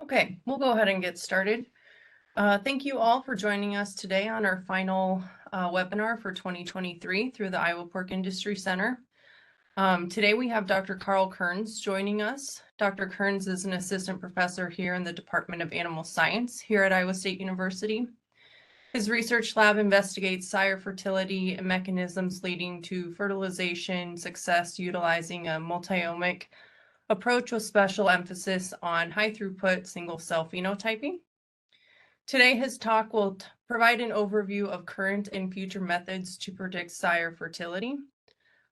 Okay, we'll go ahead and get started. Thank you all for joining us today on our final webinar for 2023 through the Iowa Pork Industry Center. Today we have Dr. Karl Kerns joining us. Dr. Kerns is an assistant professor here in the Department of Animal Science here at Iowa State University. His research lab investigates sire fertility and mechanisms leading to fertilization success utilizing a multi-omic approach with special emphasis on high throughput single cell phenotyping. Today, his talk will provide an overview of current and future methods to predict sire fertility.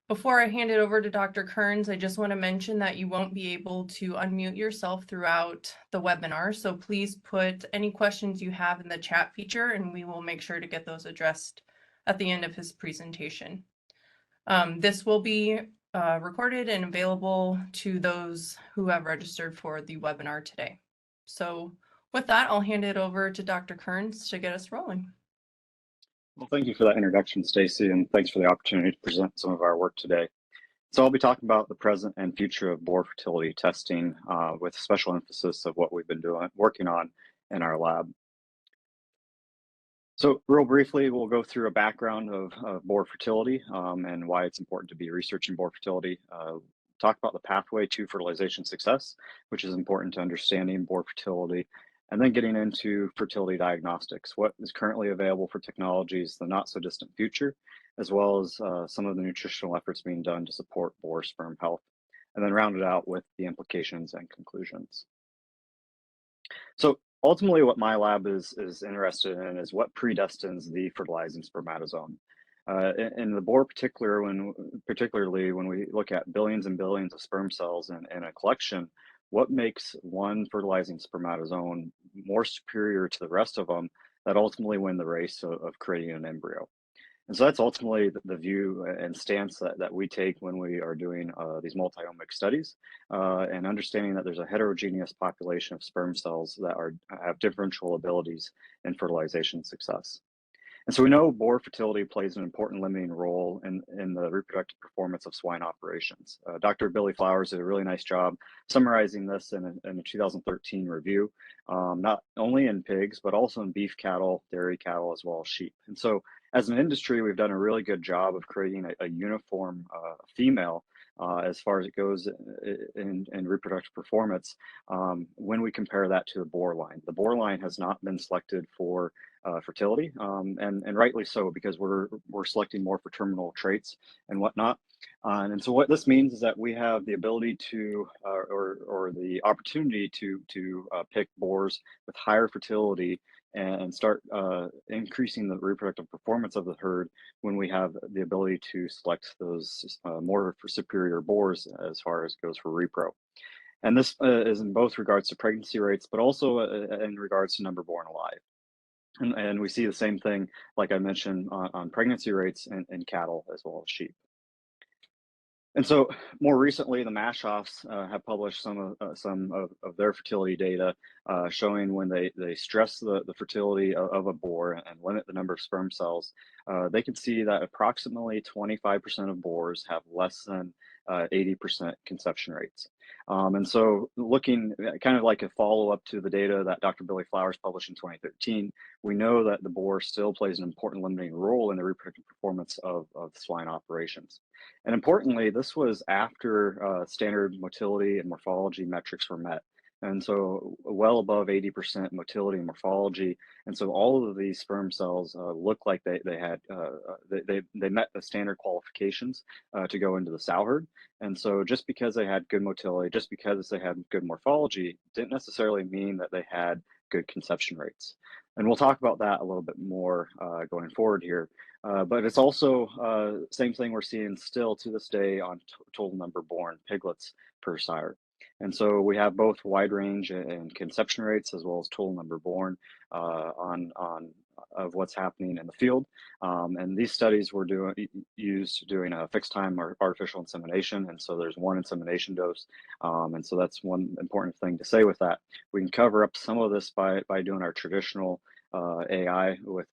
Before I hand it over to Dr. Kerns, I just want to mention that you won't be able to unmute yourself throughout the webinar, so please put any questions you have in the chat feature and we will make sure to get those addressed at the end of his presentation. This will be recorded and available to those who have registered for the webinar today. So with that, I'll hand it over to Dr. Kerns to get us rolling. Well, thank you for that introduction, Stacy, and thanks for the opportunity to present some of our work today. So I'll be talking about the present and future of boar fertility testing with special emphasis of what we've been working on in our lab. So real briefly, we'll go through a background of boar fertility and why it's important to be researching boar fertility. Talk about the pathway to fertilization success, which is important to understanding boar fertility, and then getting into fertility diagnostics, what is currently available for technologies, the not so distant future, as well as some of the nutritional efforts being done to support boar sperm health, and then round it out with the implications and conclusions. So ultimately what my lab is interested in is what predestines the fertilizing spermatozoon. In the boar particularly when we look at billions and billions of sperm cells in a collection, what makes one fertilizing spermatozoon more superior to the rest of them that ultimately win the race of creating an embryo? And so that's ultimately the view and stance that we take when we are doing these multi-omic studies and understanding that there's a heterogeneous population of sperm cells that have differential abilities in fertilization success. And so we know boar fertility plays an important limiting role in the reproductive performance of swine operations. Dr. Billy Flowers did a really nice job summarizing this in a 2013 review, not only in pigs, but also in beef cattle, dairy cattle, as well as sheep. And so as an industry, we've done a really good job of creating a uniform female as far as it goes in reproductive performance when we compare that to the boar line. The boar line has not been selected for fertility, and rightly so, because we're selecting more for terminal traits and whatnot. And so what this means is that we have the ability to, or the opportunity to pick boars with higher fertility and start increasing the reproductive performance of the herd when we have the ability to select those more superior boars as far as goes for repro. And this is in both regards to pregnancy rates, but also in regards to number born alive. And we see the same thing, like I mentioned, on pregnancy rates in cattle as well as sheep. And so more recently, the Mashoffs have published some of their fertility data showing when they stress the fertility of a boar and limit the number of sperm cells, they can see that approximately 25% of boars have less than 80% conception rates. And so looking kind of like a follow-up to the data that Dr. Billy Flowers published in 2013, we know that the boar still plays an important limiting role in the reproductive performance of swine operations. And importantly, this was after standard motility and morphology metrics were met. And so well above 80% motility and morphology. And so all of these sperm cells look like they met the standard qualifications to go into the sow herd. And so just because they had good motility, just because they had good morphology, didn't necessarily mean that they had good conception rates. And we'll talk about that a little bit more going forward here. But it's also same thing we're seeing still to this day on total number born piglets per sire. And so we have both wide range in conception rates as well as total number born of what's happening in the field. And these studies were used doing a fixed time or artificial insemination. And so there's one insemination dose. And so that's one important thing to say with that. We can cover up some of this by doing our traditional AI with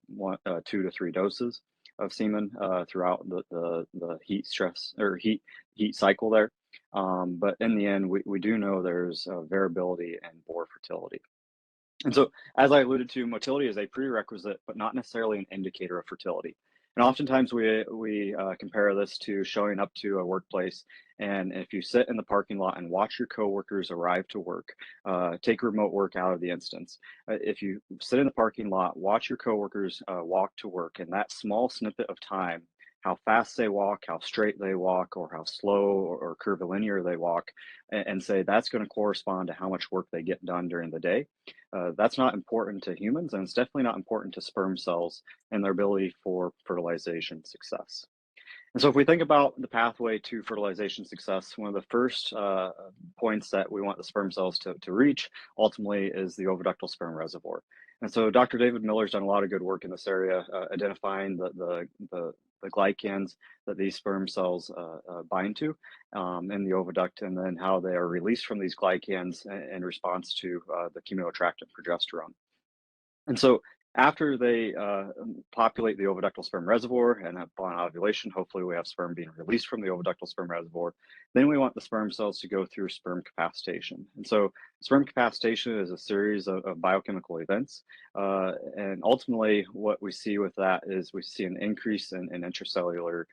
2 to 3 doses of semen throughout the heat stress or heat cycle there. But in the end, we do know there's variability in boar fertility. And so, as I alluded to, motility is a prerequisite, but not necessarily an indicator of fertility. And oftentimes we compare this to showing up to a workplace, and if you sit in the parking lot and watch your coworkers arrive to work, take remote work out of the instance. If you sit in the parking lot, watch your coworkers walk to work, and that small snippet of time, how fast they walk, how straight they walk, or how slow or curvilinear they walk, and say that's going to correspond to how much work they get done during the day. That's not important to humans, and it's definitely not important to sperm cells and their ability for fertilization success. And so, if we think about the pathway to fertilization success, one of the first points that we want the sperm cells to reach ultimately is the oviductal sperm reservoir. And so, Dr. David Miller's done a lot of good work in this area, identifying the glycans that these sperm cells bind to in the oviduct, and then how they are released from these glycans in response to the chemoattractant progesterone. And so after they populate the oviductal sperm reservoir and upon ovulation, hopefully we have sperm being released from the oviductal sperm reservoir, then we want the sperm cells to go through sperm capacitation. And so sperm capacitation is a series of biochemical events. And ultimately what we see with that is we see an increase in intracellular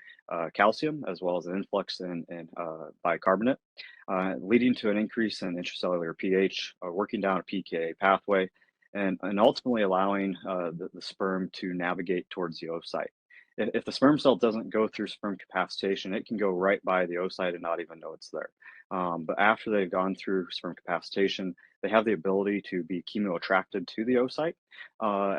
calcium, as well as an influx in bicarbonate, leading to an increase in intracellular pH, working down a pKa pathway, and ultimately allowing the sperm to navigate towards the oocyte. If the sperm cell doesn't go through sperm capacitation, it can go right by the oocyte and not even know it's there. But after they've gone through sperm capacitation, they have the ability to be chemoattracted to the oocyte,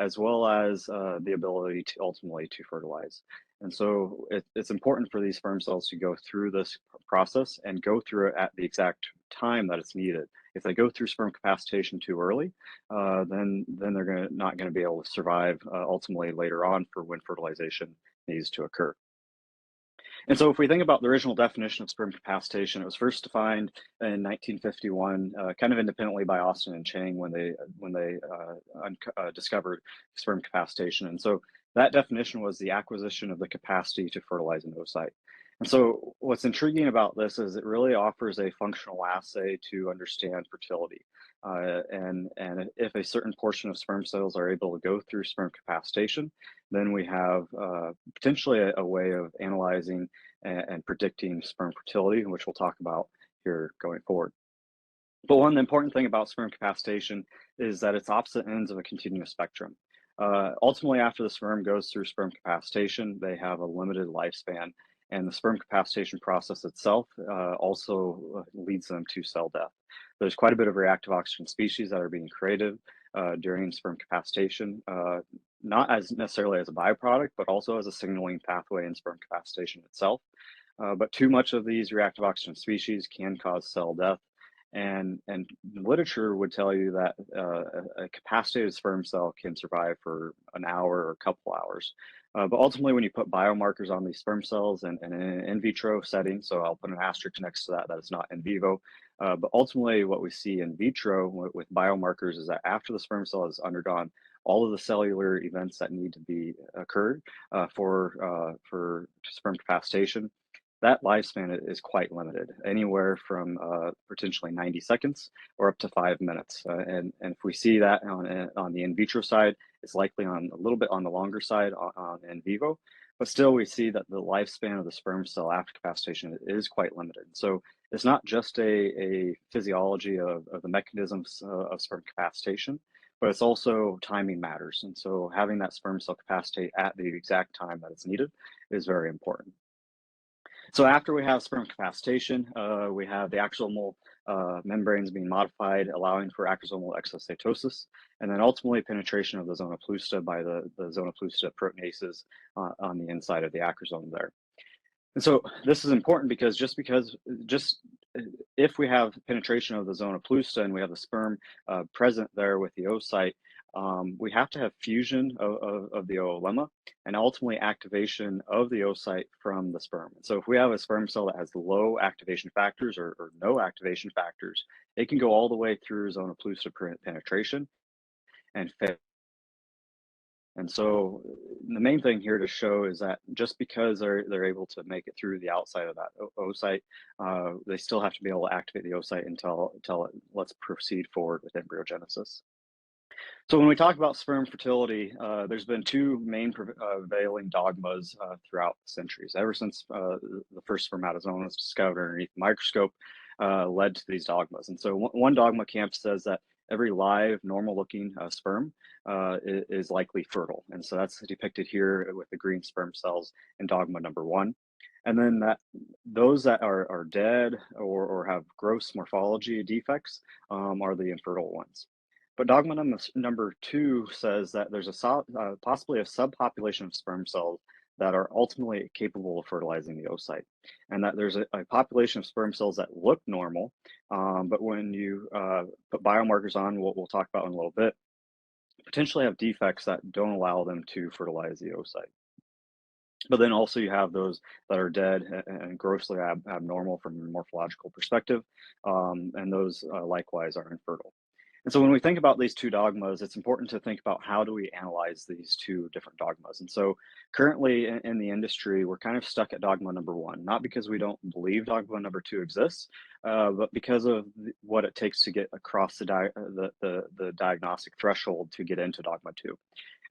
as well as the ability to ultimately to fertilize. And so it's important for these sperm cells to go through this process and go through it at the exact time that it's needed. If they go through sperm capacitation too early, then they're not going to be able to survive ultimately later on for when fertilization needs to occur. And so if we think about the original definition of sperm capacitation, it was first defined in 1951, kind of independently by Austin and Chang when they discovered sperm capacitation. And so that definition was the acquisition of the capacity to fertilize an oocyte. And so what's intriguing about this is it really offers a functional assay to understand fertility. And if a certain portion of sperm cells are able to go through sperm capacitation, then we have potentially a way of analyzing and predicting sperm fertility, which we'll talk about here going forward. But one important thing about sperm capacitation is that it's opposite ends of a continuous spectrum. Ultimately, after the sperm goes through sperm capacitation, they have a limited lifespan, and the sperm capacitation process itself also leads them to cell death. There's quite a bit of reactive oxygen species that are being created during sperm capacitation, not as necessarily as a byproduct, but also as a signaling pathway in sperm capacitation itself. But too much of these reactive oxygen species can cause cell death. And literature would tell you that a capacitated sperm cell can survive for an hour or a couple hours. But ultimately, when you put biomarkers on these sperm cells and in an in vitro setting, so I'll put an asterisk next to that, that it's not in vivo. But ultimately, what we see in vitro with biomarkers is that after the sperm cell has undergone all of the cellular events that need to be occurred for sperm capacitation, that lifespan is quite limited, anywhere from potentially 90 seconds or up to 5 minutes. And if we see that on the in vitro side, it's likely on a little bit on the longer side on in vivo, but still we see that the lifespan of the sperm cell after capacitation is quite limited. So it's not just a physiology of the mechanisms of sperm capacitation, but it's also timing matters. And so having that sperm cell capacitate at the exact time that it's needed is very important. So after we have sperm capacitation, we have the axonal membranes being modified, allowing for acrosomal exocytosis, and then ultimately penetration of the zona pellucida by the zona pellucida proteinases on the inside of the acrosome there. And so this is important because just if we have penetration of the zona pellucida and we have the sperm present there with the oocyte, we have to have fusion of the oolemma and ultimately activation of the oocyte from the sperm. So if we have a sperm cell that has low activation factors or no activation factors, it can go all the way through zona pellucida penetration and fail. And so the main thing here to show is that just because they're able to make it through the outside of that oocyte, they still have to be able to activate the oocyte until let's proceed forward with embryogenesis. So when we talk about sperm fertility, there's been two main prevailing dogmas throughout the centuries. Ever since the first spermatozoa was discovered underneath the microscope, led to these dogmas. And so one dogma camp says that every live, normal-looking sperm is likely fertile. And so that's depicted here with the green sperm cells in dogma number one. And then that those that are dead or have gross morphology defects are the infertile ones. But dogma number two says that there's possibly a subpopulation of sperm cells that are ultimately capable of fertilizing the oocyte, and that there's a population of sperm cells that look normal, but when you put biomarkers on, we'll talk about in a little bit, potentially have defects that don't allow them to fertilize the oocyte. But then also you have those that are dead and grossly abnormal from a morphological perspective, and those likewise are infertile. And so when we think about these two dogmas, it's important to think about how do we analyze these two different dogmas. And so currently in the industry, we're kind of stuck at dogma number one, not because we don't believe dogma number two exists, but because of what it takes to get across the diagnostic threshold to get into dogma two.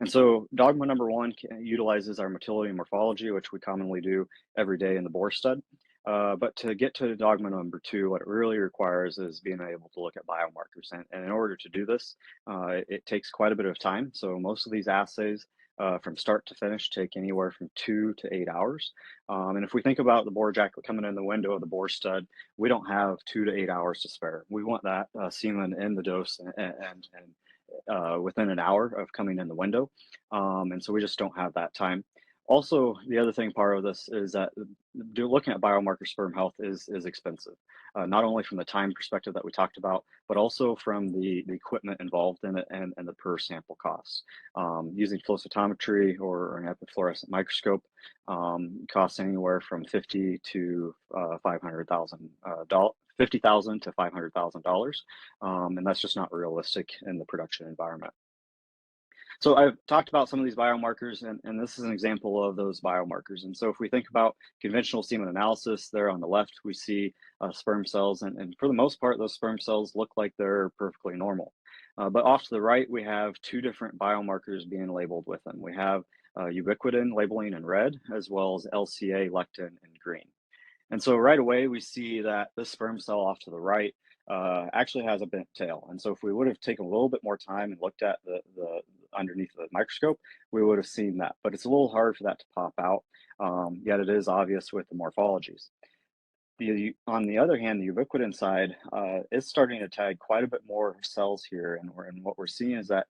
And so dogma number one utilizes our motility and morphology, which we commonly do every day in the bore stud. But to get to dogma number two, what it really requires is being able to look at biomarkers. And in order to do this, it takes quite a bit of time. So most of these assays from start to finish take anywhere from 2 to 8 hours. And if we think about the bore ejaculate coming in the window of the bore stud, we don't have 2 to 8 hours to spare. We want that semen in the dose and within an hour of coming in the window. And so we just don't have that time. Also, the other thing part of this is that looking at biomarker sperm health is expensive, not only from the time perspective that we talked about, but also from the equipment involved in it and the per sample costs. Using flow cytometry or an epifluorescent microscope costs anywhere from $50,000 to $500,000. $50,000 to $500,000, and that's just not realistic in the production environment. So I've talked about some of these biomarkers, and this is an example of those biomarkers. And so if we think about conventional semen analysis, there on the left, we see sperm cells, and for the most part, those sperm cells look like they're perfectly normal. But off to the right, we have two different biomarkers being labeled with them. We have ubiquitin labeling in red, as well as LCA lectin in green. And so right away, we see that this sperm cell off to the right actually has a bent tail. And so if we would have taken a little bit more time and looked at the underneath the microscope, we would have seen that. But it's a little hard for that to pop out, yet it is obvious with the morphologies. On the other hand, the ubiquitin side is starting to tag quite a bit more cells here, and what we're seeing is that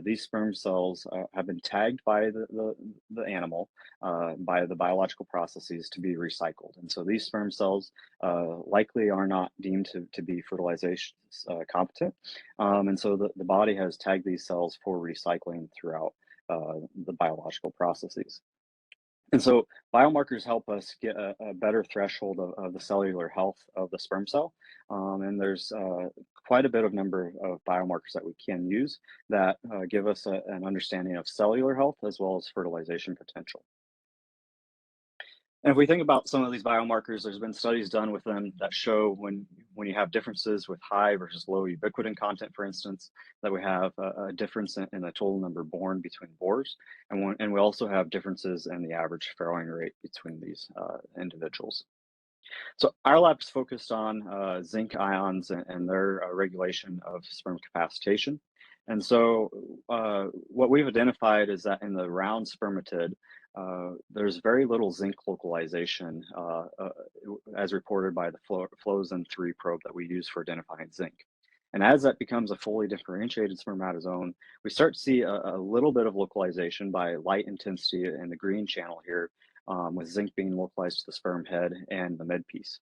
these sperm cells have been tagged by the animal by the biological processes to be recycled, and so these sperm cells likely are not deemed to be fertilization competent, and so the body has tagged these cells for recycling throughout the biological processes. And so biomarkers help us get a better threshold of the cellular health of the sperm cell. And there's quite a bit of number of biomarkers that we can use that give us an understanding of cellular health as well as fertilization potential. And if we think about some of these biomarkers, there's been studies done with them that show when you have differences with high versus low ubiquitin content, for instance, that we have a difference in the total number born between boars, and we also have differences in the average farrowing rate between these individuals. So our lab is focused on zinc ions and their regulation of sperm capacitation. And so what we've identified is that in the round spermatid, there's very little zinc localization as reported by the Flowzen3 probe that we use for identifying zinc. And as that becomes a fully differentiated spermatozoon, we start to see a little bit of localization by light intensity in the green channel here, with zinc being localized to the sperm head and the midpiece.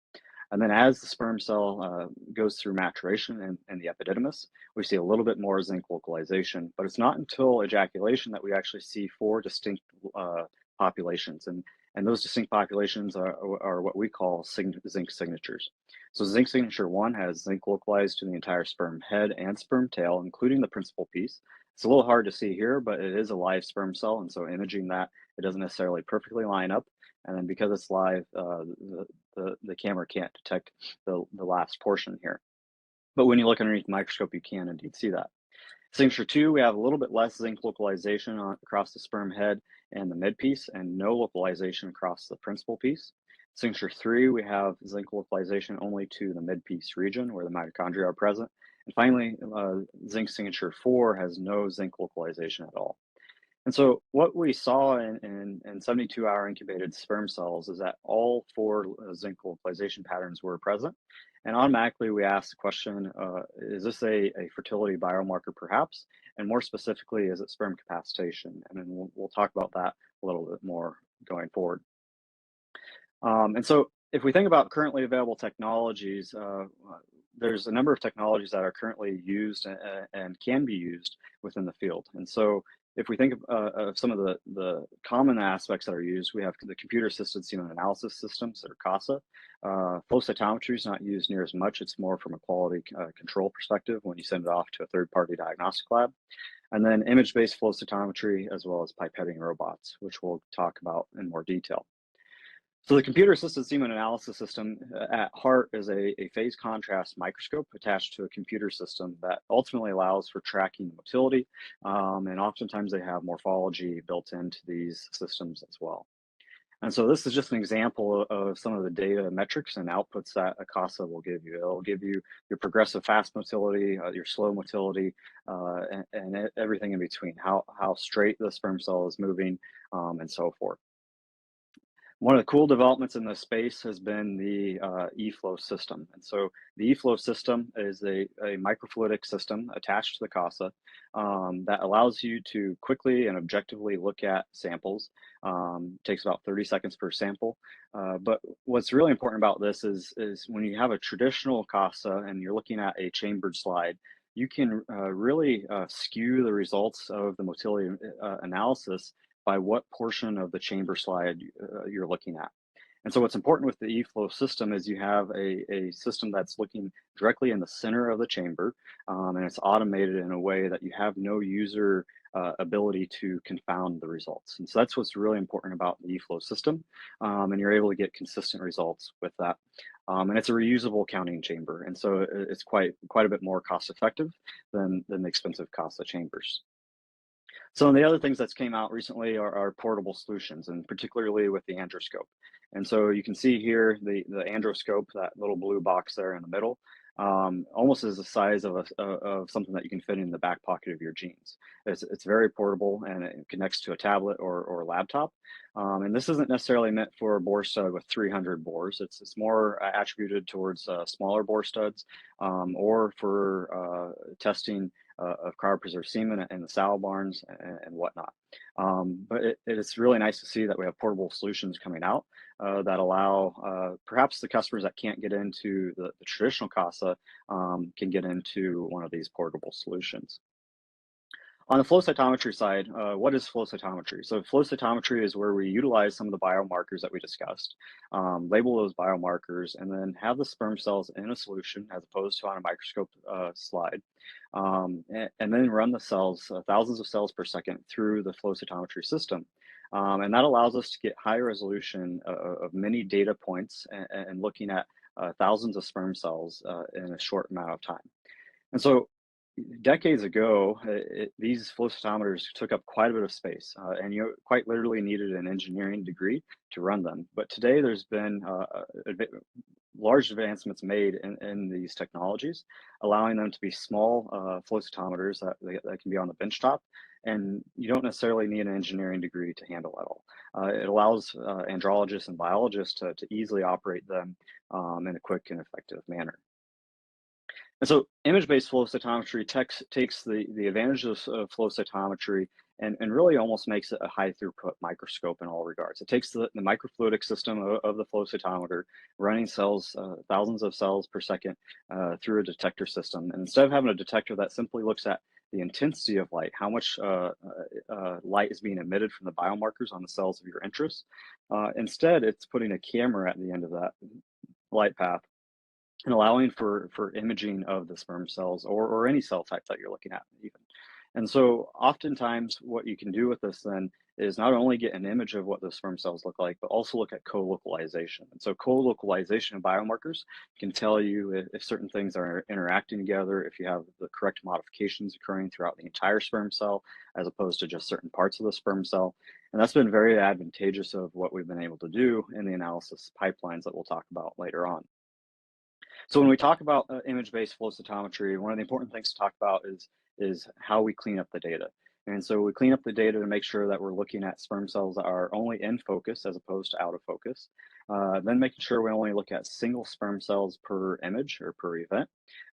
And then as the sperm cell goes through maturation in the epididymis, we see a little bit more zinc localization, but it's not until ejaculation that we actually see four distinct populations. And those distinct populations are what we call zinc signatures. So zinc signature 1 has zinc localized to the entire sperm head and sperm tail, including the principal piece. It's a little hard to see here, but it is a live sperm cell, and so imaging that, it doesn't necessarily perfectly line up. And then because it's live, the camera can't detect the last portion here. But when you look underneath the microscope, you can indeed see that. Signature 2, we have a little bit less zinc localization across the sperm head and the mid piece, and no localization across the principal piece. Signature 3, we have zinc localization only to the mid piece region where the mitochondria are present. And finally, zinc signature 4 has no zinc localization at all. And so what we saw in 72-hour incubated sperm cells is that all four zinc localization patterns were present. And automatically we asked the question, is this a fertility biomarker perhaps? And more specifically, is it sperm capacitation? And then we'll talk about that a little bit more going forward. And so if we think about currently available technologies, there's a number of technologies that are currently used and can be used within the field. And so if we think of some of the common aspects that are used, we have the computer-assisted semen analysis systems, or CASA. Flow cytometry is not used near as much. It's more from a quality control perspective when you send it off to a third-party diagnostic lab. And then image-based flow cytometry, as well as pipetting robots, which we'll talk about in more detail. So the computer-assisted semen analysis system at heart is a phase contrast microscope attached to a computer system that ultimately allows for tracking motility, and oftentimes they have morphology built into these systems as well. And so this is just an example of some of the data metrics and outputs that a CASA will give you. It'll give you your progressive fast motility, your slow motility, and everything in between, how straight the sperm cell is moving, and so forth. One of the cool developments in this space has been the eFlow system. And so the eFlow system is a microfluidic system attached to the CASA that allows you to quickly and objectively look at samples. Takes about 30 seconds per sample. But what's really important about this is when you have a traditional CASA and you're looking at a chambered slide, you can really skew the results of the motility analysis by what portion of the chamber slide you're looking at. And so what's important with the eFlow system is you have a system that's looking directly in the center of the chamber, and it's automated in a way that you have no user ability to confound the results. And so that's what's really important about the eFlow system, and you're able to get consistent results with that. And it's a reusable counting chamber, and so it's quite a bit more cost effective than the expensive CASA chambers. Some of the other things that's came out recently are portable solutions, and particularly with the androscope. And so you can see here the androscope, that little blue box there in the middle, almost is the size of something that you can fit in the back pocket of your jeans. It's very portable, and it connects to a tablet or laptop. And this isn't necessarily meant for a bore stud with 300 bores. It's more attributed towards smaller bore studs, or for testing of cryopreserved semen in the sow barns and whatnot. But it is really nice to see that we have portable solutions coming out that allow perhaps the customers that can't get into the traditional CASA can get into one of these portable solutions. On the flow cytometry side, what is flow cytometry? So flow cytometry is where we utilize some of the biomarkers that we discussed, label those biomarkers, and then have the sperm cells in a solution as opposed to on a microscope slide, and then run the cells, thousands of cells per second, through the flow cytometry system. And that allows us to get high resolution of many data points and looking at thousands of sperm cells in a short amount of time. And so decades ago, these flow cytometers took up quite a bit of space, and you quite literally needed an engineering degree to run them. But today there's been large advancements made in these technologies, allowing them to be small flow cytometers that can be on the benchtop, and you don't necessarily need an engineering degree to handle it all. It allows andrologists and biologists to easily operate them in a quick and effective manner. And so image-based flow cytometry takes the advantages of flow cytometry and really almost makes it a high throughput microscope in all regards. It takes the microfluidic system of the flow cytometer, running cells, thousands of cells per second through a detector system. And instead of having a detector that simply looks at the intensity of light, how much light is being emitted from the biomarkers on the cells of your interest, instead it's putting a camera at the end of that light path and allowing for imaging of the sperm cells or any cell type that you're looking at even. And so oftentimes what you can do with this then is not only get an image of what the sperm cells look like, but also look at co-localization. And so co-localization of biomarkers can tell you if certain things are interacting together, if you have the correct modifications occurring throughout the entire sperm cell, as opposed to just certain parts of the sperm cell. And that's been very advantageous of what we've been able to do in the analysis pipelines that we'll talk about later on. So when we talk about image-based flow cytometry, one of the important things to talk about is how we clean up the data. And so we clean up the data to make sure that we're looking at sperm cells that are only in focus as opposed to out of focus. Then making sure we only look at single sperm cells per image or per event,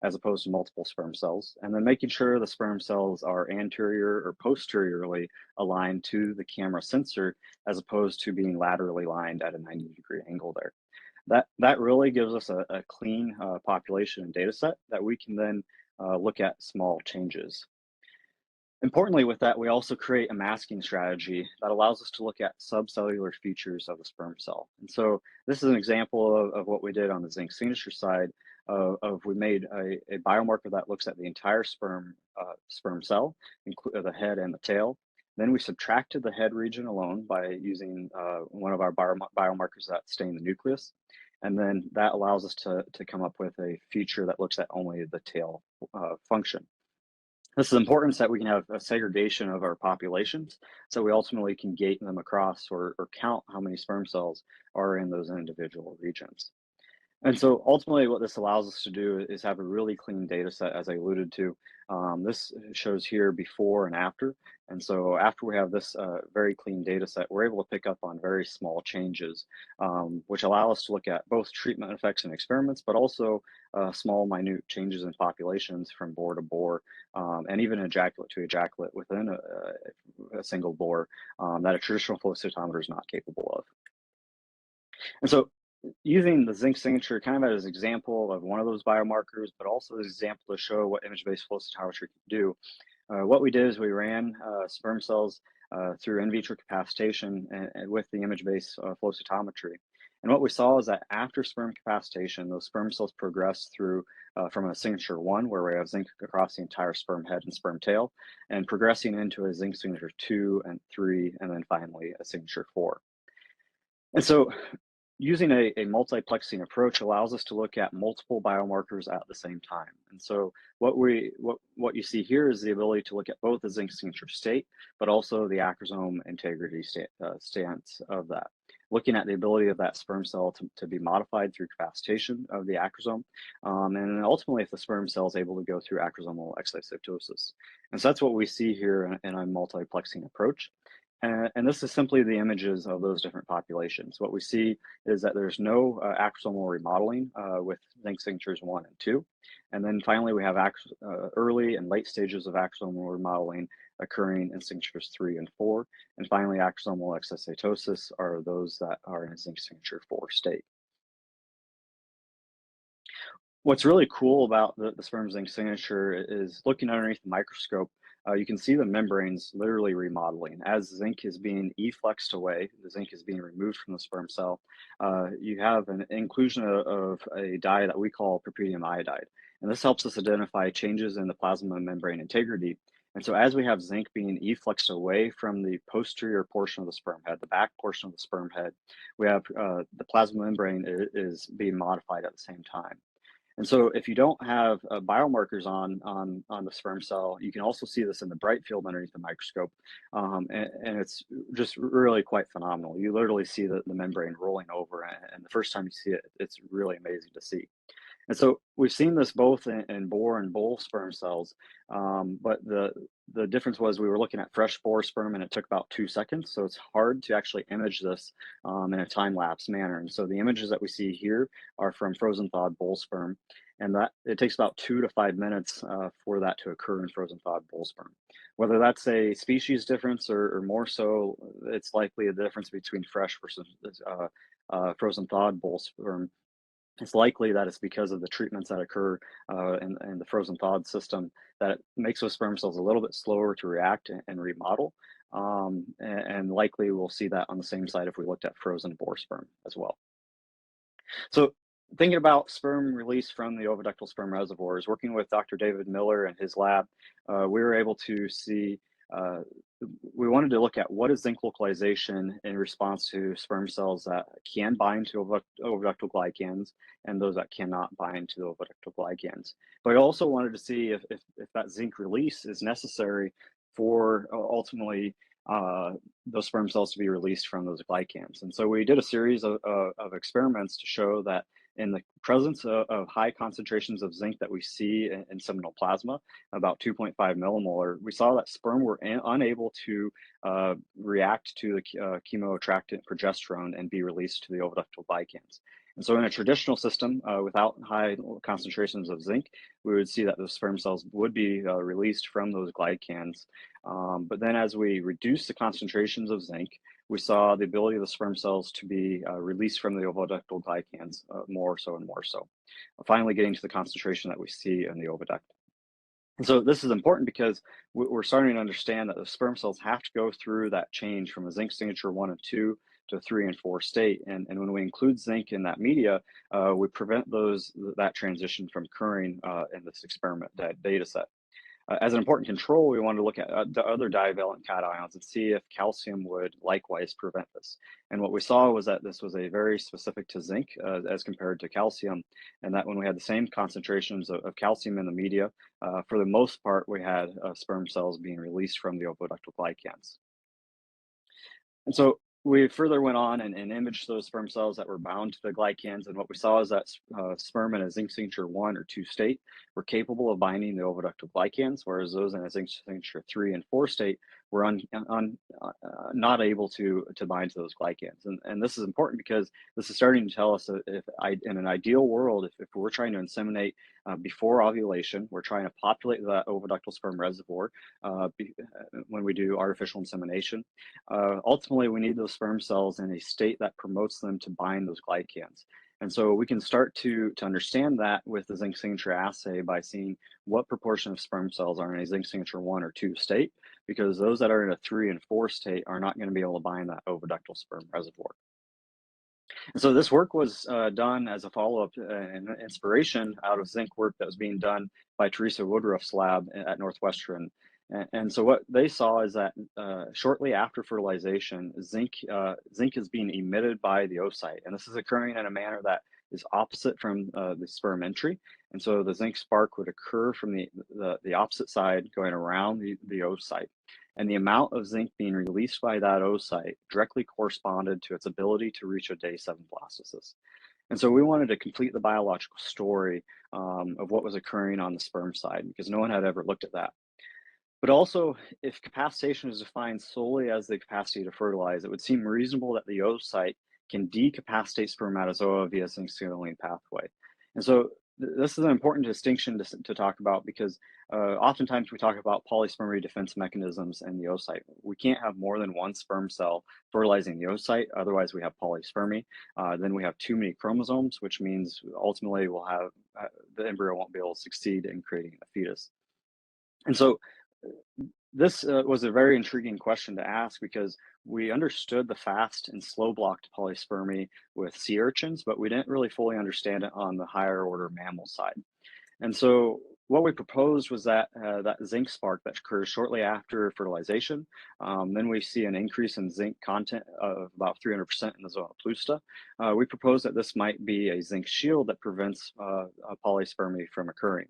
as opposed to multiple sperm cells. And then making sure the sperm cells are anterior or posteriorly aligned to the camera sensor, as opposed to being laterally aligned at a 90-degree angle there. That really gives us a clean population and data set that we can then look at small changes. Importantly, with that, we also create a masking strategy that allows us to look at subcellular features of the sperm cell. And so this is an example of what we did on the zinc signature side of we made a biomarker that looks at the entire sperm cell, including the head and the tail. Then we subtracted the head region alone by using one of our biomarkers that stain the nucleus. And then that allows us to come up with a feature that looks at only the tail function. This is important so that we can have a segregation of our populations, so we ultimately can gate them across or count how many sperm cells are in those individual regions. And so ultimately what this allows us to do is have a really clean data set, as I alluded to. This shows here before and after. And so after we have this very clean data set, we're able to pick up on very small changes, which allow us to look at both treatment effects in experiments, but also small, minute changes in populations from boar to boar, and even ejaculate to ejaculate within a single boar that a traditional flow cytometer is not capable of. And so using the zinc signature kind of as an example of one of those biomarkers, but also as an example to show what image-based flow cytometry can do, what we did is we ran sperm cells through in vitro capacitation and with the image-based flow cytometry. And what we saw is that after sperm capacitation, those sperm cells progress through from a signature 1, where we have zinc across the entire sperm head and sperm tail, and progressing into a zinc signature 2 and 3, and then finally a signature 4. And so using a multiplexing approach allows us to look at multiple biomarkers at the same time. And so what you see here is the ability to look at both the zinc signature state, but also the acrosome integrity stance of that. Looking at the ability of that sperm cell to be modified through capacitation of the acrosome, and then ultimately if the sperm cell is able to go through acrosomal exocytosis. And so that's what we see here in a multiplexing approach. And this is simply the images of those different populations. What we see is that there's no acrosomal remodeling with zinc signatures 1 and 2. And then finally, we have early and late stages of acrosomal remodeling occurring in signatures 3 and 4. And finally, acrosomal exocytosis are those that are in a zinc signature 4 state. What's really cool about the sperm zinc signature is looking underneath the microscope, you can see the membranes literally remodeling. As zinc is being effluxed away, the zinc is being removed from the sperm cell, you have an inclusion of a dye that we call propydium iodide. And this helps us identify changes in the plasma membrane integrity. And so as we have zinc being effluxed away from the posterior portion of the sperm head, the back portion of the sperm head, we have the plasma membrane is being modified at the same time. And so if you don't have biomarkers on the sperm cell, you can also see this in the bright field underneath the microscope. And it's just really quite phenomenal. You literally see the membrane rolling over, and the first time you see it, it's really amazing to see. And so we've seen this both in boar and bull sperm cells, but the difference was we were looking at fresh boar sperm and it took about 2 seconds. So it's hard to actually image this in a time-lapse manner. And so the images that we see here are from frozen thawed bull sperm, and that it takes about 2 to 5 minutes for that to occur in frozen thawed bull sperm. Whether that's a species difference or more so, it's likely a difference between fresh versus frozen thawed bull sperm. It's likely that it's because of the treatments that occur in the frozen thawed system that it makes those sperm cells a little bit slower to react and remodel. And likely we'll see that on the same side if we looked at frozen boar sperm as well. So thinking about sperm release from the oviductal sperm reservoirs, working with Dr. David Miller and his lab, we were able to see we wanted to look at what is zinc localization in response to sperm cells that can bind to oviductal glycans and those that cannot bind to the oviductal glycans. But I also wanted to see if that zinc release is necessary for ultimately those sperm cells to be released from those glycans. And so we did a series of experiments to show that in the presence of high concentrations of zinc that we see in seminal plasma, about 2.5 millimolar, we saw that sperm were unable to react to the chemoattractant progesterone and be released to the oviductal glycans. And so in a traditional system without high concentrations of zinc, we would see that those sperm cells would be released from those glycans. But then as we reduce the concentrations of zinc, we saw the ability of the sperm cells to be released from the oviductal glycans more so and more so, finally getting to the concentration that we see in the oviduct. And so this is important because we're starting to understand that the sperm cells have to go through that change from a zinc signature 1 and 2 to 3 and 4 state. And when we include zinc in that media, we prevent that transition from occurring in this experiment data set. As an important control, we wanted to look at the other divalent cations and see if calcium would likewise prevent this. And what we saw was that this was a very specific to zinc as compared to calcium, and that when we had the same concentrations of calcium in the media, for the most part, we had sperm cells being released from the oviductal glycans. And so we further went on and imaged those sperm cells that were bound to the glycans. And what we saw is that sperm in a zinc signature 1 or 2 state were capable of binding the oviductal glycans, whereas those in a zinc signature 3 and 4 state were not able to bind to those glycans. And this is important because this is starting to tell us that in an ideal world, if we're trying to inseminate before ovulation, we're trying to populate that oviductal sperm reservoir when we do artificial insemination. Ultimately, we need those sperm cells in a state that promotes them to bind those glycans. And so we can start to understand that with the zinc signature assay by seeing what proportion of sperm cells are in a zinc signature 1 or 2 state, because those that are in a 3 and 4 state are not going to be able to bind that oviductal sperm reservoir. And so this work was done as a follow-up and inspiration out of zinc work that was being done by Teresa Woodruff's lab at Northwestern. And so what they saw is that shortly after fertilization, zinc is being emitted by the oocyte, and this is occurring in a manner that is opposite from the sperm entry. And so the zinc spark would occur from the opposite side going around the oocyte. And the amount of zinc being released by that oocyte directly corresponded to its ability to reach a day 7 blastocyst. And so we wanted to complete the biological story of what was occurring on the sperm side, because no one had ever looked at that. But also, if capacitation is defined solely as the capacity to fertilize, it would seem reasonable that the oocyte can decapacitate spermatozoa via zinc signaling pathway. And so this is an important distinction to talk about, because oftentimes we talk about polyspermy defense mechanisms in the oocyte. We can't have more than one sperm cell fertilizing the oocyte, otherwise we have polyspermy. Then we have too many chromosomes, which means ultimately we'll have the embryo won't be able to succeed in creating a fetus. And so this was a very intriguing question to ask, because we understood the fast and slow blocked polyspermy with sea urchins, but we didn't really fully understand it on the higher order mammal side. And so what we proposed was that that zinc spark that occurs shortly after fertilization, then we see an increase in zinc content of about 300% in the zona plusta. We proposed that this might be a zinc shield that prevents polyspermy from occurring.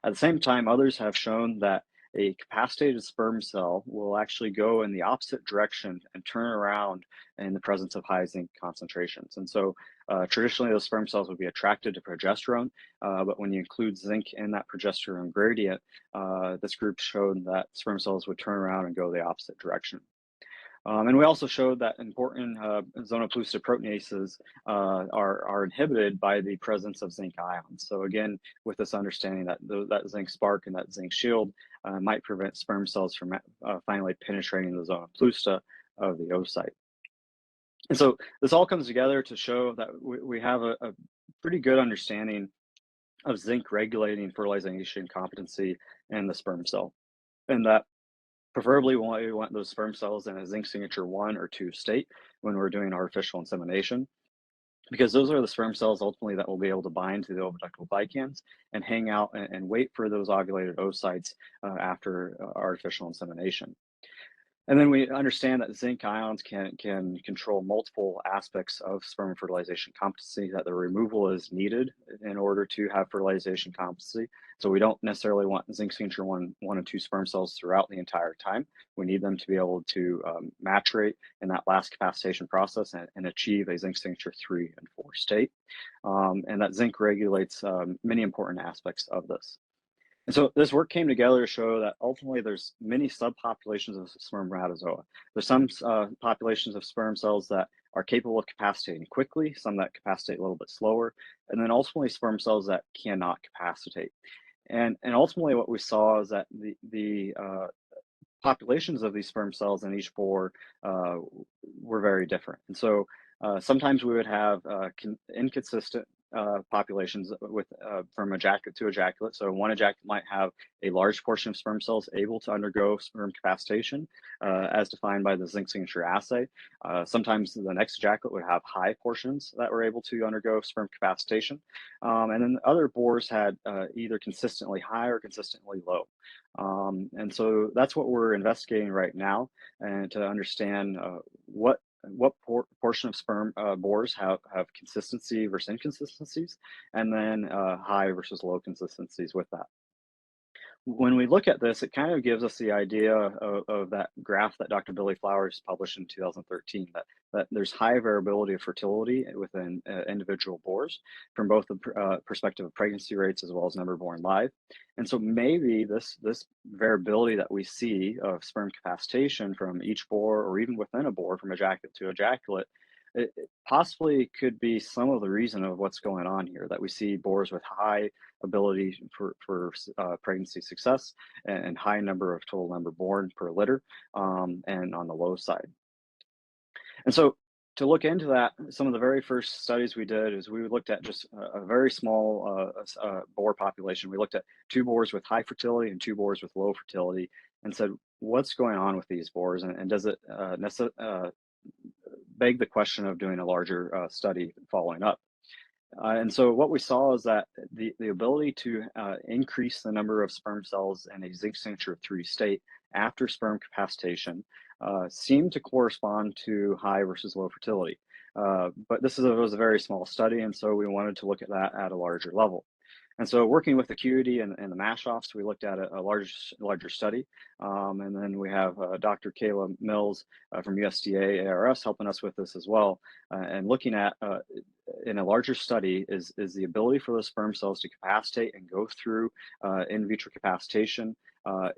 At the same time, others have shown that a capacitated sperm cell will actually go in the opposite direction and turn around in the presence of high zinc concentrations. And so traditionally those sperm cells would be attracted to progesterone, but when you include zinc in that progesterone gradient, this group showed that sperm cells would turn around and go the opposite direction. And we also showed that important zona plusta proteinases are inhibited by the presence of zinc ions. So again, with this understanding that that zinc spark and that zinc shield might prevent sperm cells from finally penetrating the zona plusta of the oocyte. And so this all comes together to show that we have a pretty good understanding of zinc regulating fertilization competency in the sperm cell, and that preferably we want those sperm cells in a zinc signature 1 or 2 state when we're doing artificial insemination, because those are the sperm cells ultimately that will be able to bind to the oviductal glycans and hang out and wait for those ovulated oocytes after artificial insemination. And then we understand that zinc ions can control multiple aspects of sperm fertilization competency, that the removal is needed in order to have fertilization competency. So we don't necessarily want zinc signature one and two sperm cells throughout the entire time. We need them to be able to maturate in that last capacitation process and achieve a zinc signature 3 and 4 state. And that zinc regulates many important aspects of this. And so this work came together to show that ultimately there's many subpopulations of spermatozoa. There's some populations of sperm cells that are capable of capacitating quickly, some that capacitate a little bit slower, and then ultimately sperm cells that cannot capacitate. And ultimately what we saw is that the populations of these sperm cells in each boar were very different. And so sometimes we would have inconsistent populations with from ejaculate to ejaculate. So one ejaculate might have a large portion of sperm cells able to undergo sperm capacitation, as defined by the zinc signature assay. Sometimes the next ejaculate would have high portions that were able to undergo sperm capacitation, and then other boars had either consistently high or consistently low. And so that's what we're investigating right now, and to understand what portion of sperm boars have consistency versus inconsistencies, and then high versus low consistencies with that. When we look at this, it kind of gives us the idea of that graph that Dr. Billy Flowers published in 2013, that there's high variability of fertility within individual boars from both the perspective of pregnancy rates as well as number born live. And so maybe this variability that we see of sperm capacitation from each boar, or even within a boar from ejaculate to ejaculate, it possibly could be some of the reason of what's going on here, that we see boars with high ability for pregnancy success and high number of total number born per litter, and on the low side. And so to look into that, some of the very first studies we did is we looked at just a very small boar population. We looked at two boars with high fertility and two boars with low fertility, and said, what's going on with these boars, and does it beg the question of doing a larger study following up? And so what we saw is that the ability to increase the number of sperm cells in a zinc signature 3 state after sperm capacitation seemed to correspond to high versus low fertility. But this was a very small study, and so we wanted to look at that at a larger level. And so working with Acuity and the MASH-offs, we looked at a larger study. And then we have Dr. Kayla Mills from USDA ARS helping us with this as well. And looking at, in a larger study, is the ability for those sperm cells to capacitate and go through in vitro capacitation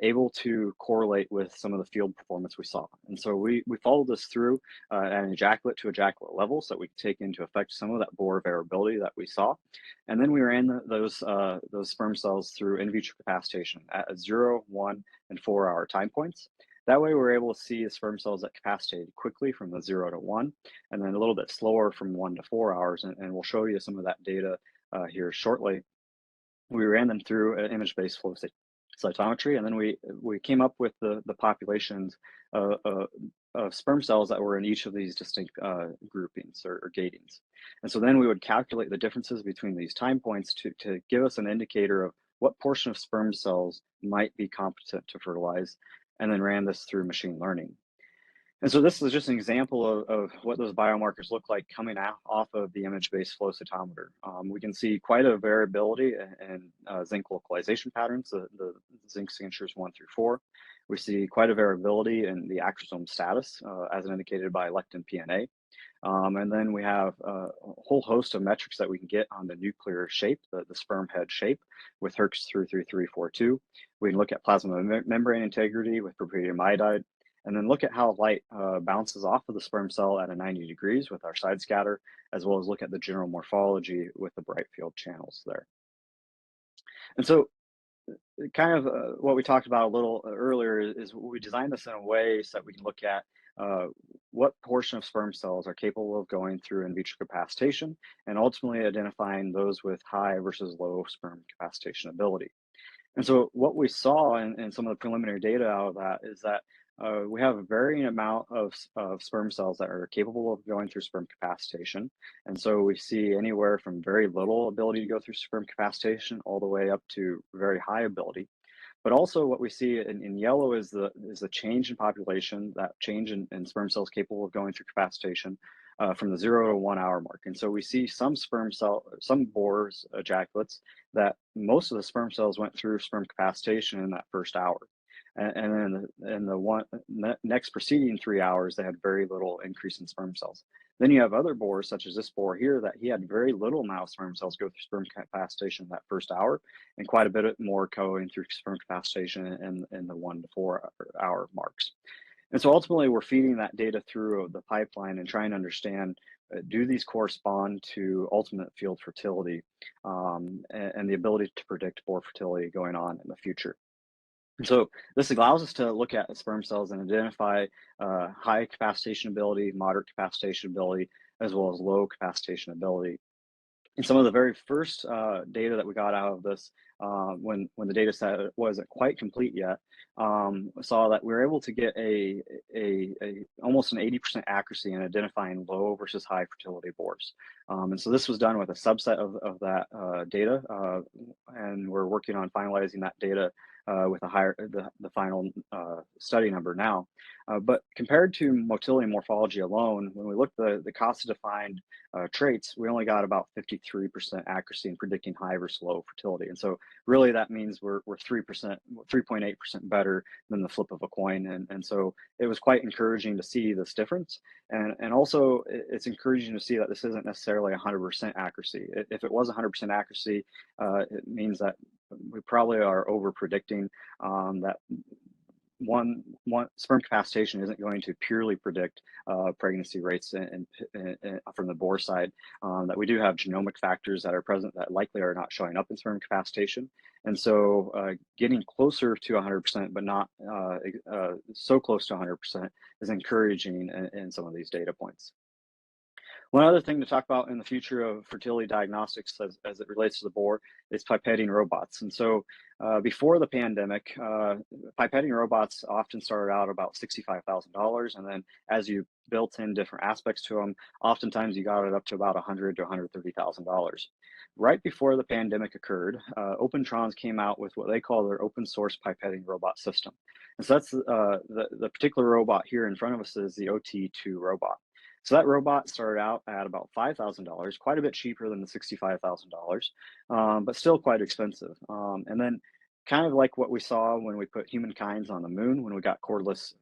able to correlate with some of the field performance we saw. And so we followed this through at an ejaculate to ejaculate level, so that we could take into effect some of that boar variability that we saw. And then we ran those sperm cells through in vitro capacitation at 0, 1, and 4 hour time points. That way we're able to see the sperm cells that capacitated quickly from the 0 to 1, and then a little bit slower from 1 to 4 hours. And we'll show you some of that data here shortly. We ran them through an image-based flow cytometry, and then we came up with the populations of sperm cells that were in each of these distinct groupings or gatings. And so then we would calculate the differences between these time points to give us an indicator of what portion of sperm cells might be competent to fertilize, and then ran this through machine learning. And so this is just an example of what those biomarkers look like coming off of the image-based flow cytometer. We can see quite a variability in zinc localization patterns, the zinc signatures 1 through 4. We see quite a variability in the acrosome status, as indicated by lectin PNA. And then we have a whole host of metrics that we can get on the nuclear shape, the sperm head shape, with Hertz 33342. We can look at plasma membrane integrity with propylium iodide, and then look at how light bounces off of the sperm cell at a 90 degrees with our side scatter, as well as look at the general morphology with the bright field channels there. And so kind of what we talked about a little earlier is we designed this in a way so that we can look at what portion of sperm cells are capable of going through in vitro capacitation, and ultimately identifying those with high versus low sperm capacitation ability. And so what we saw in some of the preliminary data out of that is that we have a varying amount of sperm cells that are capable of going through sperm capacitation. And so we see anywhere from very little ability to go through sperm capacitation all the way up to very high ability. But also what we see in yellow is the change in population, that change in sperm cells capable of going through capacitation from the 0 to 1 hour mark. And so we see some boars, ejaculates, that most of the sperm cells went through sperm capacitation in that first hour. And then in the next preceding 3 hours, they had very little increase in sperm cells. Then you have other boars, such as this boar here, that he had very little amount of sperm cells go through sperm capacitation in that first hour, and quite a bit more going through sperm capacitation in the 1 to 4 hour marks. And so ultimately, we're feeding that data through the pipeline and trying to understand, do these correspond to ultimate field fertility, and the ability to predict boar fertility going on in the future. And so this allows us to look at sperm cells and identify high capacitation ability, moderate capacitation ability, as well as low capacitation ability. And some of the very first data that we got out of this, when the data set wasn't quite complete yet, saw that we were able to get a almost an 80% accuracy in identifying low versus high fertility boars. And so this was done with a subset of that data, and we're working on finalizing that data with the final study number now. But compared to motility and morphology alone, when we looked at the CASA-defined traits, we only got about 53% accuracy in predicting high versus low fertility. And so really that means we're 3.8% better than the flip of a coin. And so it was quite encouraging to see this difference. And also it's encouraging to see that this isn't necessarily 100% accuracy. If it was 100% accuracy, it means that we probably are over predicting that one sperm capacitation isn't going to purely predict pregnancy rates and from the boar side, that we do have genomic factors that are present that likely are not showing up in sperm capacitation. And so getting closer to 100%, but not so close to 100%, is encouraging in some of these data points. One other thing to talk about in the future of fertility diagnostics as it relates to the boar is pipetting robots. And so before the pandemic, pipetting robots often started out about $65,000. And then as you built in different aspects to them, oftentimes you got it up to about $100,000 to $130,000. Right before the pandemic occurred, Opentrons came out with what they call their open source pipetting robot system. And so that's the particular robot here in front of us is the OT2 robot. So that robot started out at about $5,000, quite a bit cheaper than the $65,000, but still quite expensive. And then kind of like what we saw when we put humankind's on the moon, when we got cordless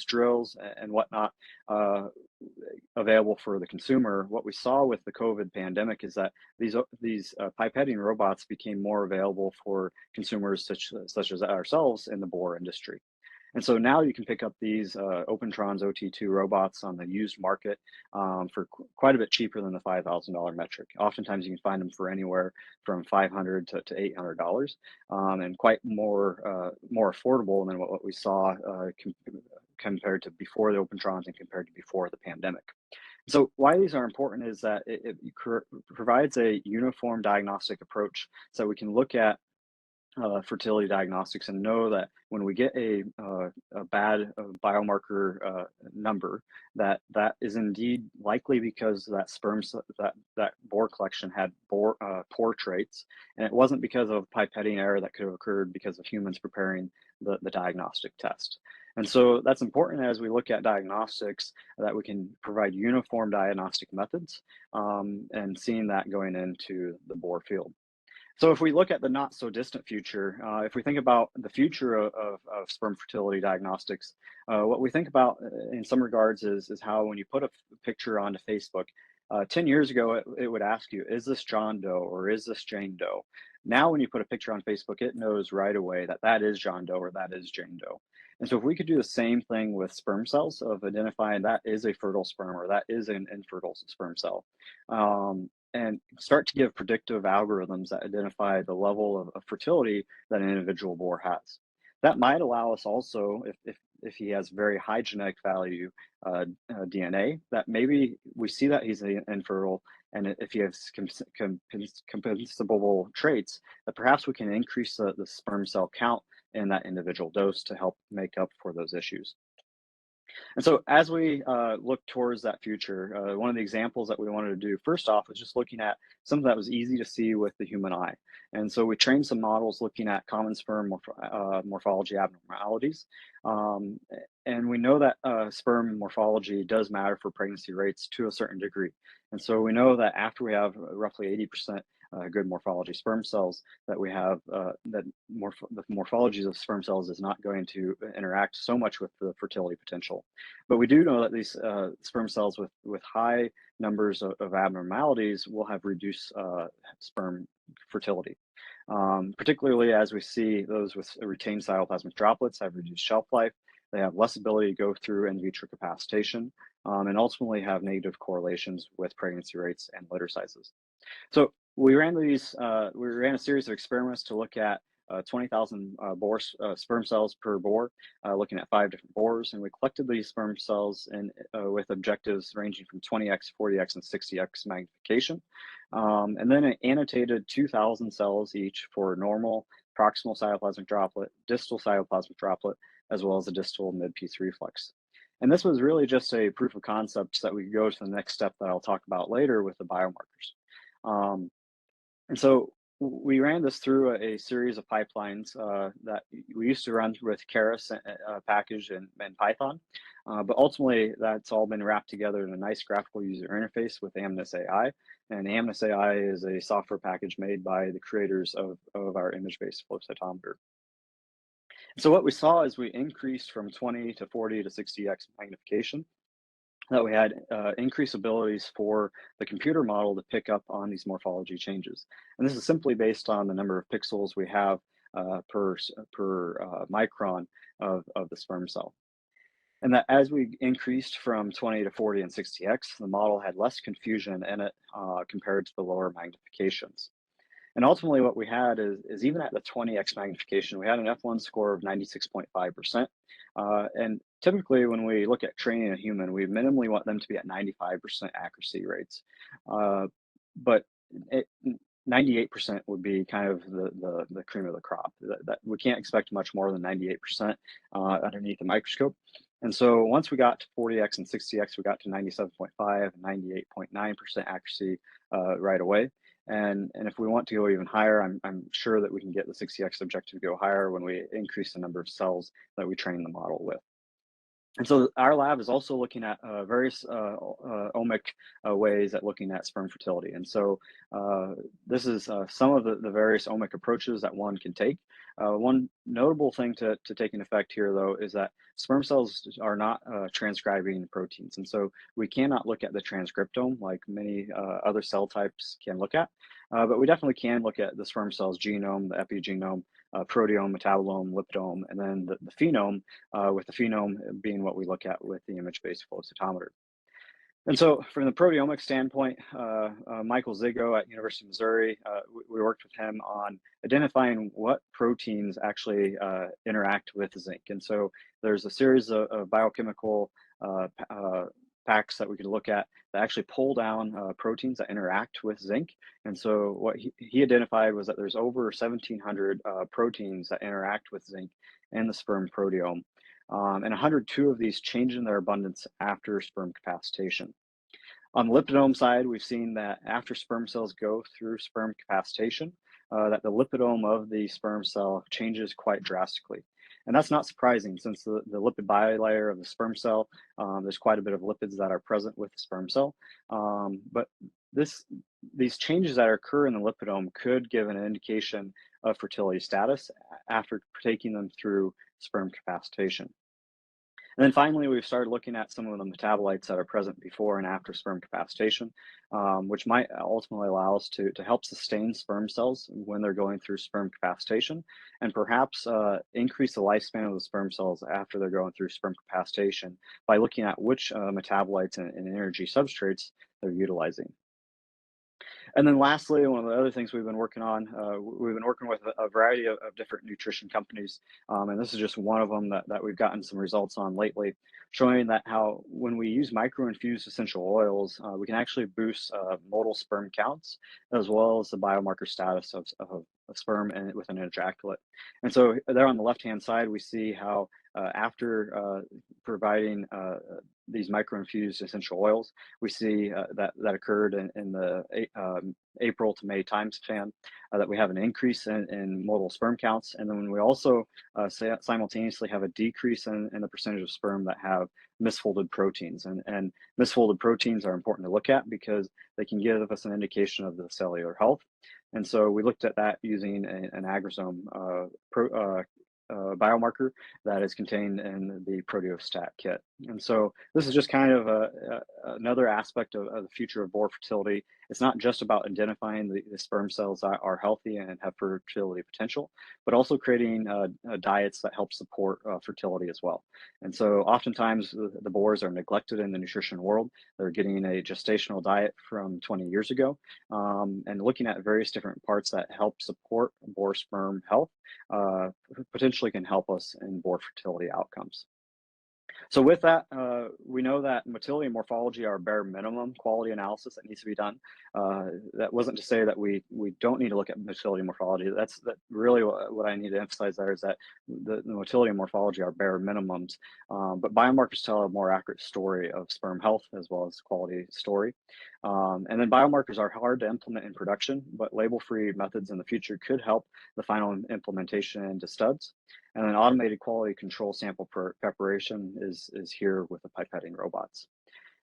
drills and whatnot available for the consumer, what we saw with the COVID pandemic is that these pipetting robots became more available for consumers such as ourselves in the boar industry. And so now you can pick up these Opentrons OT2 robots on the used market for quite a bit cheaper than the $5,000 metric. Oftentimes you can find them for anywhere from $500 to $800, and quite more affordable than what we saw compared to before the Opentrons and compared to before the pandemic. So why these are important is that it provides a uniform diagnostic approach so we can look at fertility diagnostics and know that when we get a bad biomarker number, that is indeed likely because that that boar collection had poor traits, and it wasn't because of pipetting error that could have occurred because of humans preparing the diagnostic test. And so that's important as we look at diagnostics, that we can provide uniform diagnostic methods, and seeing that going into the boar field. So if we look at the not so distant future, if we think about the future of sperm fertility diagnostics, what we think about in some regards is how when you put a picture onto Facebook, 10 years ago, it would ask you, is this John Doe or is this Jane Doe? Now, when you put a picture on Facebook, it knows right away that that is John Doe or that is Jane Doe. And so if we could do the same thing with sperm cells of identifying that is a fertile sperm or that is an infertile sperm cell, and start to give predictive algorithms that identify the level of fertility that an individual boar has. That might allow us also, if he has very high genetic value DNA, that maybe we see that he's infertile, and if he has compensable traits, that perhaps we can increase the sperm cell count in that individual dose to help make up for those issues. And so as we look towards that future, one of the examples that we wanted to do first off was just looking at something that was easy to see with the human eye. And so we trained some models looking at common sperm morphology abnormalities. Um, and we know that sperm morphology does matter for pregnancy rates to a certain degree. And so we know that after we have roughly 80% good morphology sperm cells, that we have the morphologies of sperm cells is not going to interact so much with the fertility potential. But we do know that these sperm cells with high numbers of abnormalities will have reduced sperm fertility. Particularly as we see those with retained cytoplasmic droplets have reduced shelf life, they have less ability to go through in vitro capacitation, and ultimately have negative correlations with pregnancy rates and litter sizes. So we ran a series of experiments to look at 20,000 sperm cells per boar, looking at 5 different boars, and we collected these sperm cells with objectives ranging from 20x, 40x, and 60x magnification, and then it annotated 2,000 cells each for normal proximal cytoplasmic droplet, distal cytoplasmic droplet, as well as a distal mid-piece reflex. And this was really just a proof of concept so that we could go to the next step that I'll talk about later with the biomarkers. Um, and so we ran this through a series of pipelines that we used to run with Keras package and Python, but ultimately that's all been wrapped together in a nice graphical user interface with Amnis AI. And Amnis AI is a software package made by the creators of our image-based flow cytometer. So what we saw is we increased from 20 to 40 to 60x magnification, that we had increased abilities for the computer model to pick up on these morphology changes. And this is simply based on the number of pixels we have per micron of the sperm cell. And that as we increased from 20 to 40 and 60x, the model had less confusion in it compared to the lower magnifications. And ultimately, what we had is even at the 20x magnification, we had an F1 score of 96.5%. And typically, when we look at training a human, we minimally want them to be at 95% accuracy rates. But 98% would be kind of the cream of the crop. That we can't expect much more than 98% underneath the microscope. And so once we got to 40x and 60x, we got to 97.5 and 98.9% accuracy right away. And if we want to go even higher, I'm sure that we can get the 60x objective to go higher when we increase the number of cells that we train the model with. And so our lab is also looking at various omic ways at looking at sperm fertility. And so this is some of the various omic approaches that one can take. One notable thing to take in effect here, though, is that sperm cells are not transcribing proteins. And so we cannot look at the transcriptome like many other cell types can look at. But we definitely can look at the sperm cell's genome, the epigenome, proteome, metabolome, lipidome, and then the phenome, with the phenome being what we look at with the image-based flow cytometer. And so from the proteomic standpoint, Michael Zigo at University of Missouri, we worked with him on identifying what proteins actually interact with zinc. And so there's a series of biochemical packs that we could look at that actually pull down proteins that interact with zinc. And so what he identified was that there's over 1,700 proteins that interact with zinc in the sperm proteome. And 102 of these change in their abundance after sperm capacitation. On the lipidome side, we've seen that after sperm cells go through sperm capacitation, that the lipidome of the sperm cell changes quite drastically. And that's not surprising since the lipid bilayer of the sperm cell, there's quite a bit of lipids that are present with the sperm cell. But these changes that occur in the lipidome could give an indication of fertility status after taking them through sperm capacitation. And then finally, we've started looking at some of the metabolites that are present before and after sperm capacitation, which might ultimately allow us to help sustain sperm cells when they're going through sperm capacitation, and perhaps increase the lifespan of the sperm cells after they're going through sperm capacitation by looking at which metabolites and energy substrates they're utilizing. And then lastly, one of the other things we've been working on, we've been working with a variety of different nutrition companies. And this is just one of them that we've gotten some results on lately, showing that how when we use micro-infused essential oils, we can actually boost motile sperm counts, as well as the biomarker status of sperm and within an ejaculate. And so there on the left-hand side, we see how after providing these microinfused essential oils, we see that occurred in the April to May time span, that we have an increase in motile sperm counts. And then we also simultaneously have a decrease in the percentage of sperm that have misfolded proteins. And misfolded proteins are important to look at because they can give us an indication of the cellular health. And so we looked at that using an agrosome biomarker that is contained in the proteostat kit. And so this is just kind of another aspect of the future of boar fertility. It's not just about identifying the sperm cells that are healthy and have fertility potential, but also creating diets that help support fertility as well. And so oftentimes the boars are neglected in the nutrition world. They're getting a gestational diet from 20 years ago, and looking at various different parts that help support boar sperm health potentially can help us in boar fertility outcomes. So with that, we know that motility and morphology are bare minimum quality analysis that needs to be done. That wasn't to say that we don't need to look at motility and morphology. That's really what I need to emphasize there is that the motility and morphology are bare minimums, but biomarkers tell a more accurate story of sperm health as well as quality story. And then biomarkers are hard to implement in production, but label-free methods in the future could help the final implementation into studs. And then automated quality control sample preparation is here with the pipetting robots.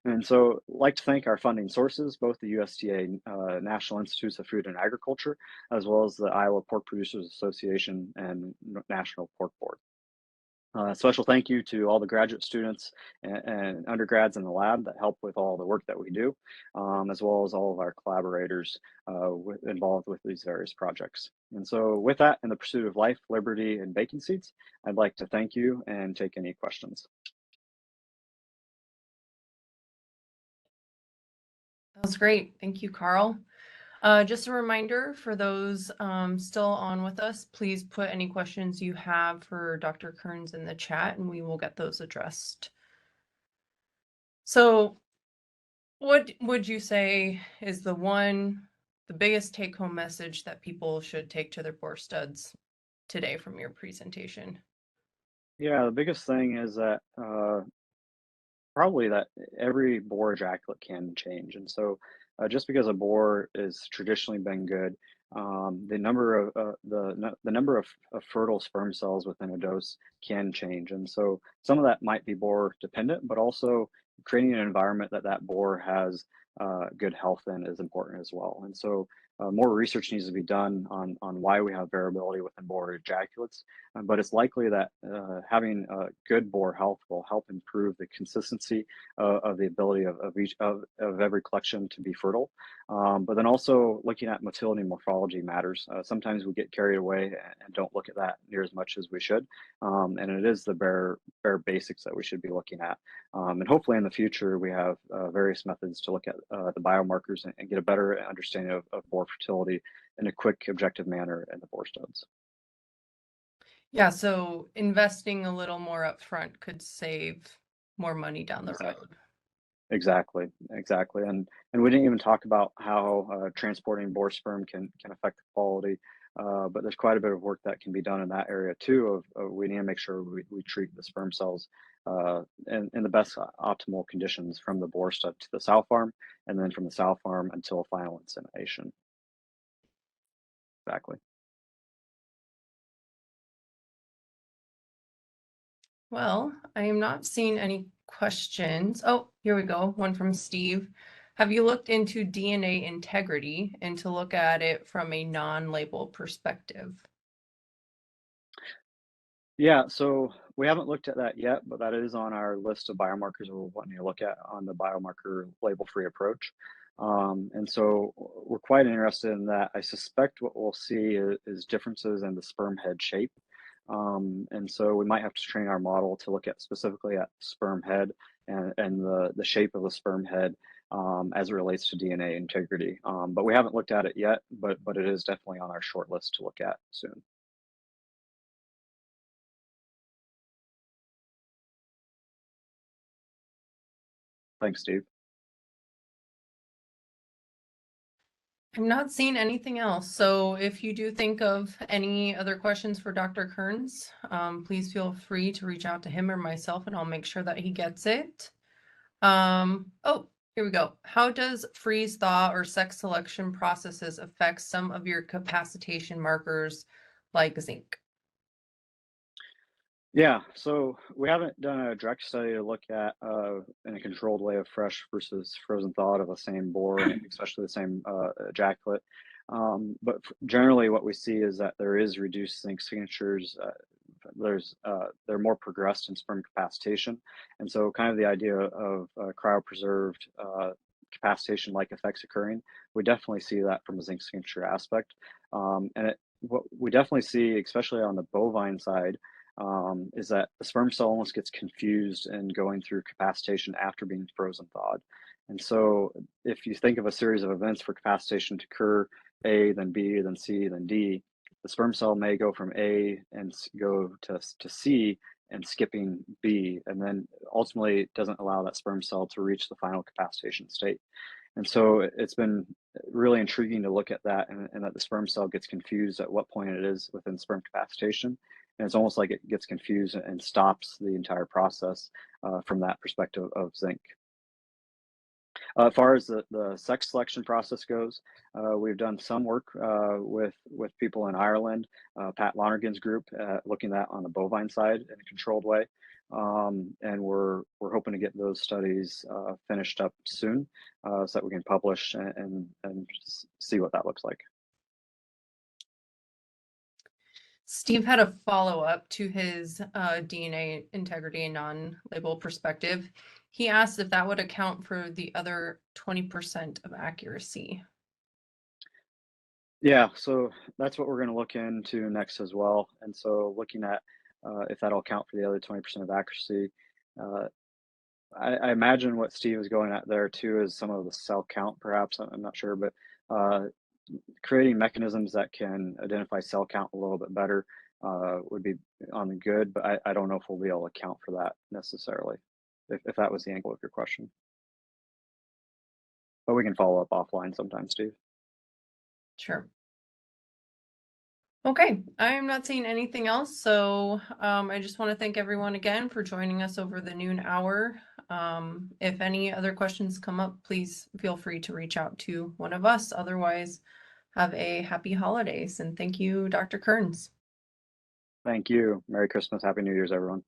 And so I'd like to thank our funding sources, both the USDA National Institutes of Food and Agriculture, as well as the Iowa Pork Producers Association and National Pork Board. Special thank you to all the graduate students and undergrads in the lab that help with all the work that we do, as well as all of our collaborators involved with these various projects. And so with that, in the pursuit of life, liberty, and bacon seeds, I'd like to thank you and take any questions. That was great. Thank you, Karl. Just a reminder for those still on with us, please put any questions you have for Dr. Kerns in the chat and we will get those addressed. So what would you say is the biggest take-home message that people should take to their boar studs today from your presentation? Yeah, the biggest thing is that probably that every boar ejaculate can change. And so just because a boar is traditionally been good, the number of the number of fertile sperm cells within a dose can change. And so some of that might be boar dependent, but also creating an environment that that boar has good health in is important as well. And so more research needs to be done on why we have variability within boar ejaculates, but it's likely that having good boar health will help improve the consistency of the ability of every collection to be fertile. But then also looking at motility and morphology matters. Sometimes we get carried away and don't look at that near as much as we should, and it is the bare basics that we should be looking at. And hopefully in the future we have various methods to look at the biomarkers and get a better understanding of boar fertility in a quick, objective manner in the boar studs. Yeah, so investing a little more upfront could save more money down the road. Exactly. And we didn't even talk about how transporting boar sperm can affect the quality. But there's quite a bit of work that can be done in that area too. We need to make sure we treat the sperm cells in the best optimal conditions from the boar stud to the sow farm, and then from the sow farm until final insemination. Exactly. Well, I am not seeing any questions. Oh, here we go. One from Steve. Have you looked into DNA integrity and to look at it from a non-label perspective? Yeah, so we haven't looked at that yet, but that is on our list of biomarkers we're wanting to look at on the biomarker label-free approach. And so we're quite interested in that. I suspect what we'll see is differences in the sperm head shape. And so we might have to train our model to look at specifically at sperm head and the shape of the sperm head as it relates to DNA integrity. But we haven't looked at it yet, but it is definitely on our short list to look at soon. Thanks, Steve. I'm not seeing anything else. So if you do think of any other questions for Dr. Kerns, please feel free to reach out to him or myself and I'll make sure that he gets it. Oh, here we go. How does freeze thaw or sex selection processes affect some of your capacitation markers like zinc? Yeah, so we haven't done a direct study to look at in a controlled way of fresh versus frozen thawed of the same boar, and especially the same ejaculate. But generally, what we see is that there is reduced zinc signatures. They're more progressed in sperm capacitation, and so kind of the idea of cryopreserved capacitation-like effects occurring, we definitely see that from a zinc signature aspect, what we definitely see, especially on the bovine side, is that the sperm cell almost gets confused in going through capacitation after being frozen thawed. And so, if you think of a series of events for capacitation to occur, A, then B, then C, then D, the sperm cell may go from A and go to C and skipping B, and then ultimately it doesn't allow that sperm cell to reach the final capacitation state. And so it's been really intriguing to look at that, and that the sperm cell gets confused at what point it is within sperm capacitation. And it's almost like it gets confused and stops the entire process from that perspective of zinc. As far as the sex selection process goes, we've done some work with people in Ireland, Pat Lonergan's group, looking at on the bovine side in a controlled way, and we're hoping to get those studies finished up soon, so that we can publish and see what that looks like. Steve had a follow-up to his DNA integrity and non-label perspective. He asked if that would account for the other 20% of accuracy. Yeah, so that's what we're going to look into next as well. And so looking at if that'll account for the other 20% of accuracy. Uh, I imagine what Steve is going at there too is some of the cell count, perhaps. I'm not sure, but uh, creating mechanisms that can identify cell count a little bit better would be on the good, but I don't know if we'll be able to account for that necessarily, if that was the angle of your question. But we can follow up offline sometime, Steve. Sure. Okay, I'm not seeing anything else, so I just want to thank everyone again for joining us over the noon hour. If any other questions come up, please feel free to reach out to one of us. Otherwise, have a happy holidays and thank you, Dr. Kerns. Thank you. Merry Christmas. Happy New Year's, everyone.